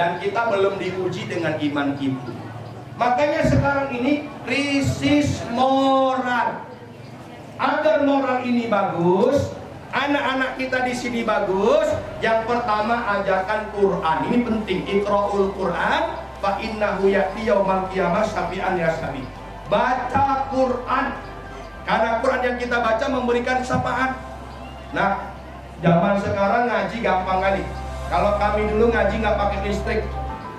dan kita belum diuji dengan iman kita. Makanya sekarang ini krisis moral. Agar moral ini bagus, anak-anak kita di sini bagus. Yang pertama, ajarkan Quran. Ini penting. Iqra'ul Quran fa innahu ya'ti yaumal qiyamah syafi'an yasabi. Baca Quran. Karena Quran yang kita baca memberikan syafaat. Nah, zaman sekarang ngaji gampang kali. Kalau kami dulu ngaji nggak pakai listrik,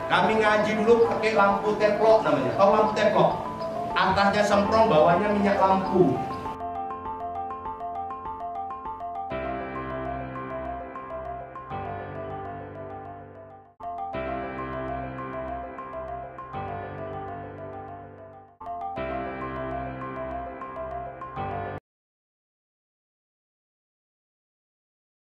kami ngaji dulu pakai lampu teplok namanya. Tahu lampu teplok? Atasnya semprong, bawahnya minyak lampu.